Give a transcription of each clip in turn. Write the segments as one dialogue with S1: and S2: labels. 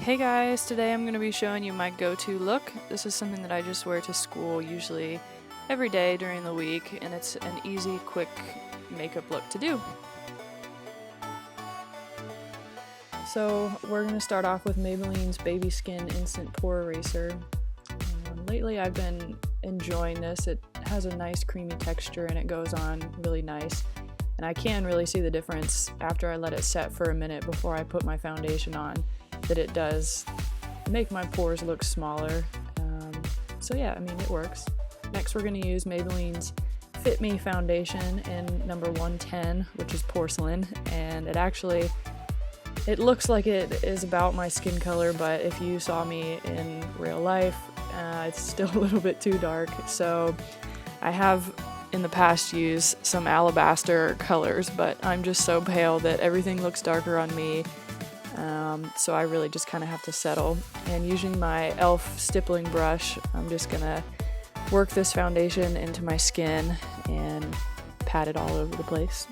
S1: Hey guys, today I'm going to be showing you my go-to look. This is something that I just wear to school usually every day during the week, and it's an easy, quick makeup look to do. So we're going to start off with Maybelline's Baby Skin Instant Pore Eraser. Lately I've been enjoying this. It has a nice creamy texture and it goes on really nice. And I can really see the difference after I let it set for a minute before I put my foundation on, that it does make my pores look smaller. So yeah, I mean, it works. Next we're going to use Maybelline's Fit Me foundation in number 110, which is porcelain, and it looks like it is about my skin color, but if you saw me in real life, it's still a little bit too dark. So I have in the past used some alabaster colors, but I'm just so pale that everything looks darker on me. So I really just kind of have to settle. And using my e.l.f. stippling brush, I'm just gonna work this foundation into my skin and pat it all over the place.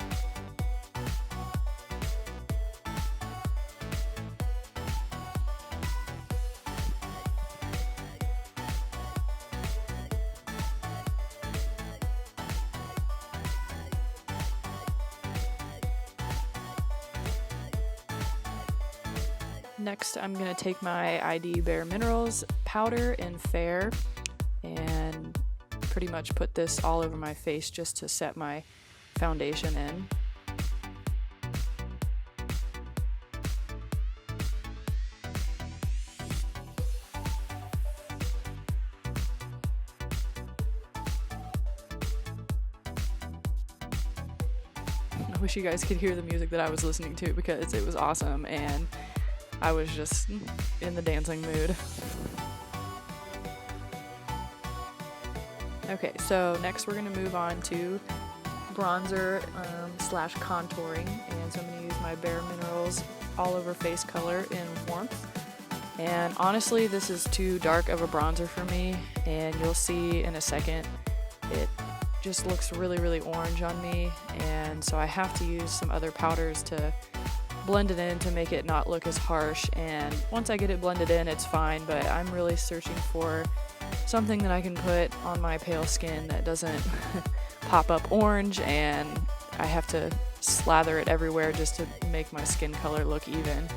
S1: Next, I'm going to take my ID Bare Minerals powder in Fair and pretty much put this all over my face just to set my foundation in. I wish you guys could hear the music that I was listening to because it was awesome and I was just in the dancing mood. Okay, so next we're going to move on to bronzer slash contouring, and so I'm going to use my Bare Minerals All Over Face color in Warmth. And honestly, this is too dark of a bronzer for me, and you'll see in a second it just looks really orange on me, and so I have to use some other powders to blend it in to make it not look as harsh. And once I get it blended in, it's fine, but I'm really searching for something that I can put on my pale skin that doesn't pop up orange, and I have to slather it everywhere just to make my skin color look even.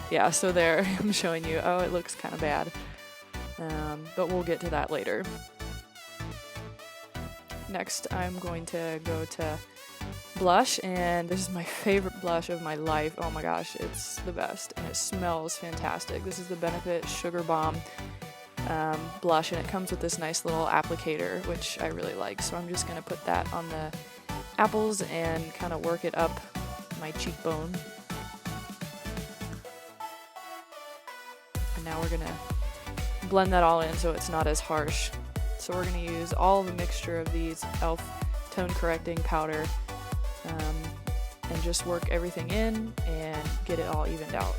S1: Yeah, so there I'm showing you, oh, it looks kind of bad, but we'll get to that later. Next I'm going to go to blush, and this is my favorite blush of my life. Oh my gosh, it's the best and it smells fantastic. This is the Benefit Sugar Bomb blush, and it comes with this nice little applicator, which I really like. So I'm just going to put that on the apples and kind of work it up my cheekbone. And now we're going to blend that all in so it's not as harsh. So we're going to use all the mixture of these e.l.f. tone correcting powder and just work everything in and get it all evened out.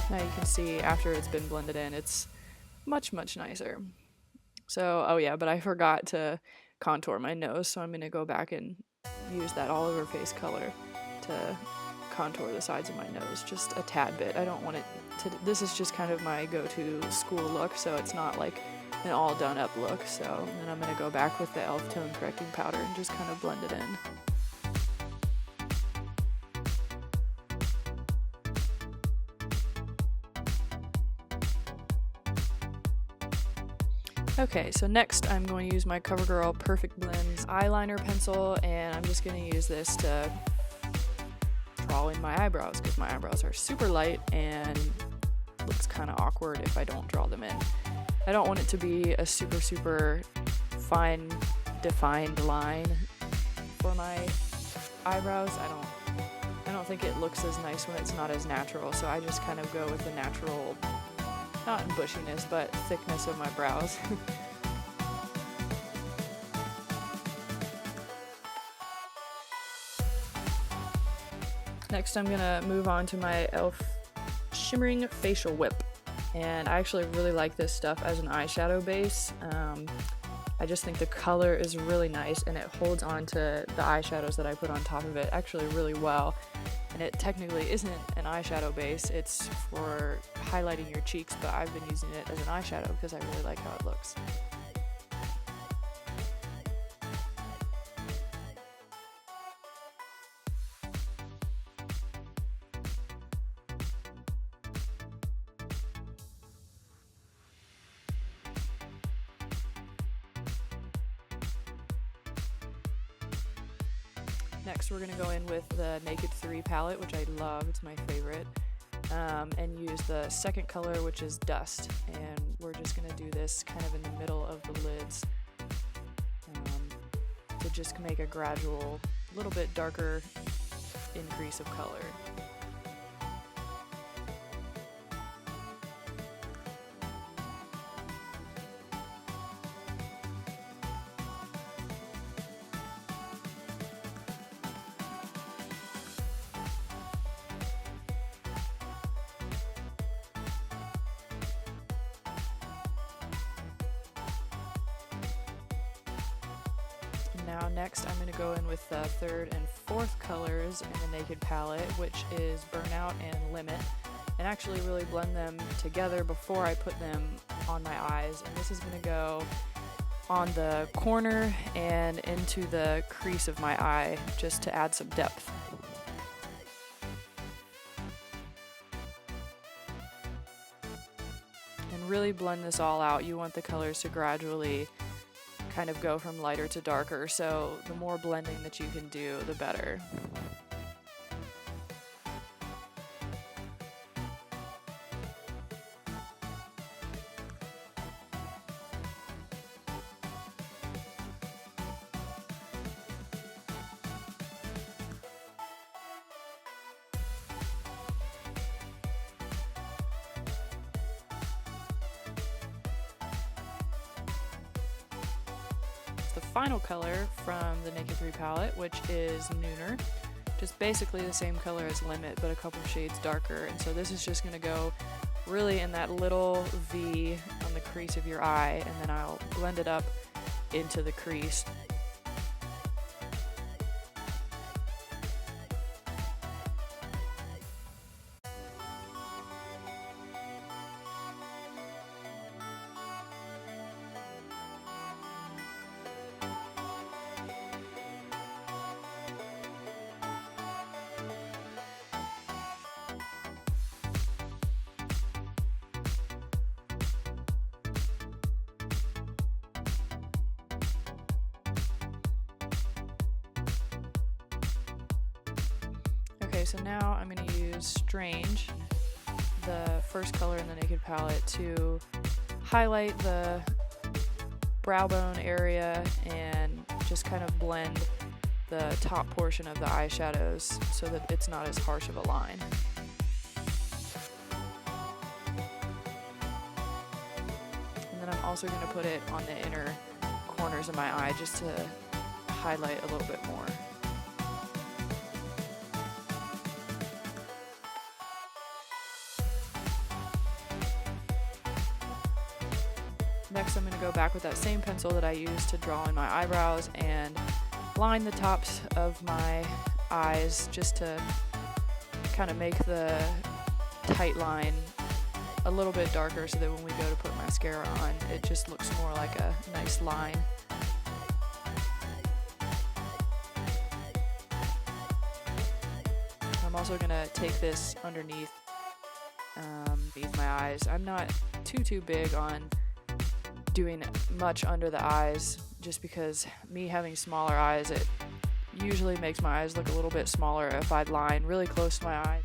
S1: Now you can see after it's been blended in, it's much nicer. So, oh yeah, but I forgot to contour my nose, so I'm going to go back and use that all over face color to contour the sides of my nose just a tad bit. I don't want it to, this is just kind of my go-to school look, so it's not like an all done up look. So then I'm going to go back with the e.l.f. tone correcting powder and just kind of blend it in. Okay, so next I'm going to use my CoverGirl Perfect Blends eyeliner pencil, and I'm just going to use this to draw in my eyebrows because my eyebrows are super light and it looks kind of awkward if I don't draw them in. I don't want it to be a super fine defined line for my eyebrows. I don't think it looks as nice when it's not as natural, so I just kind of go with the natural, not bushiness, but thickness of my brows. Next I'm gonna move on to my e.l.f. Shimmering Facial Whip. And I actually really like this stuff as an eyeshadow base. I just think the color is really nice and it holds on to the eyeshadows that I put on top of it actually really well. And it technically isn't an eyeshadow base, it's for highlighting your cheeks, but I've been using it as an eyeshadow because I really like how it looks. Next we're going to go in with the Naked 3 palette, which I love, it's my favorite, and use the second color, which is Dust, and we're just going to do this kind of in the middle of the lids to just make a gradual, little bit darker increase of color. Now next I'm going to go in with the third and fourth colors in the Naked palette, which is Burnout and Limit, and actually really blend them together before I put them on my eyes. And this is going to go on the corner and into the crease of my eye just to add some depth. And really blend this all out. You want the colors to gradually kind of go from lighter to darker, so the more blending that you can do, the better. The final color from the Naked 3 palette, which is Nooner. Just basically the same color as Limit, but a couple shades darker. And so this is just going to go really in that little V on the crease of your eye, and then I'll blend it up into the crease. Okay, so now I'm going to use Strange, the first color in the Naked palette, to highlight the brow bone area and just kind of blend the top portion of the eyeshadows so that it's not as harsh of a line. And then I'm also going to put it on the inner corners of my eye just to highlight a little bit more. Next I'm going to go back with that same pencil that I used to draw in my eyebrows and line the tops of my eyes just to kind of make the tight line a little bit darker so that when we go to put mascara on, it just looks more like a nice line. I'm also going to take this underneath my eyes. I'm not too big on doing much under the eyes just because me having smaller eyes, it usually makes my eyes look a little bit smaller if I line really close to my eye.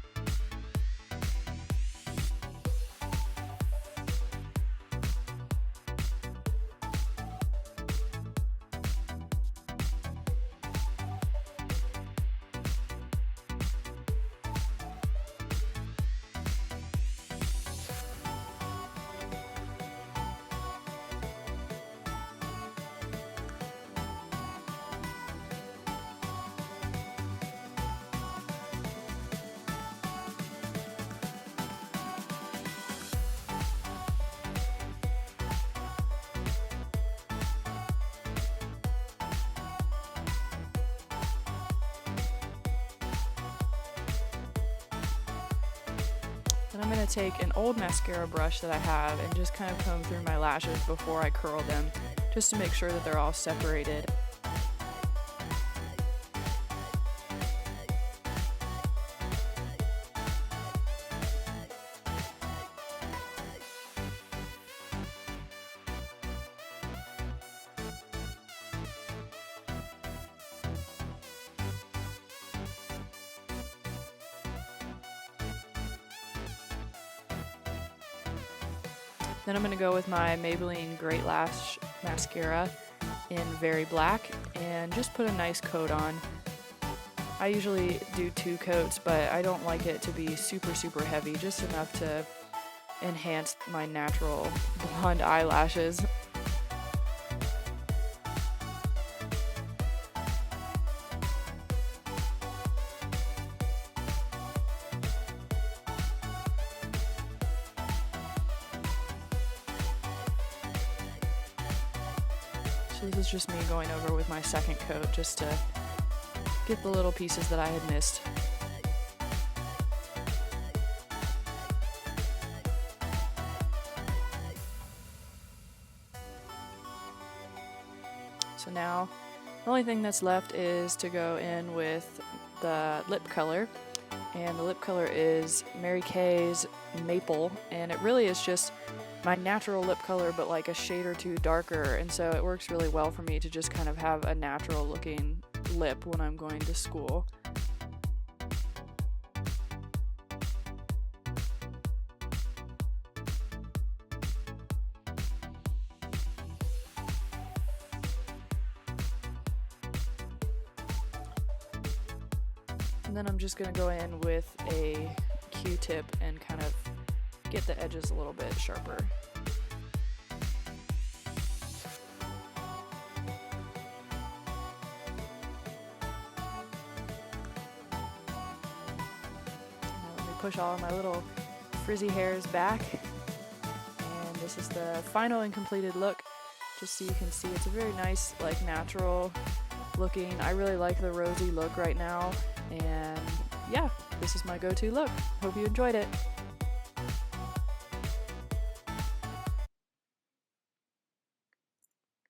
S1: I'm going to take an old mascara brush that I have and just kind of comb through my lashes before I curl them, just to make sure that they're all separated. Then I'm going to go with my Maybelline Great Lash Mascara in Very Black and just put a nice coat on. I usually do 2 coats, but I don't like it to be super heavy, just enough to enhance my natural blonde eyelashes. So this is just me going over with my second coat just to get the little pieces that I had missed. So now the only thing that's left is to go in with the lip color, and the lip color is Mary Kay's Maple, and it really is just my natural lip color but like a shade or 2 darker, and so it works really well for me to just kind of have a natural looking lip when I'm going to school. And then I'm just going to go in with a Q-tip and kind of get the edges a little bit sharper. Now let me push all of my little frizzy hairs back. And this is the final and completed look. Just so you can see, it's a very nice, like, natural looking. I really like the rosy look right now. And yeah, this is my go-to look. Hope you enjoyed it.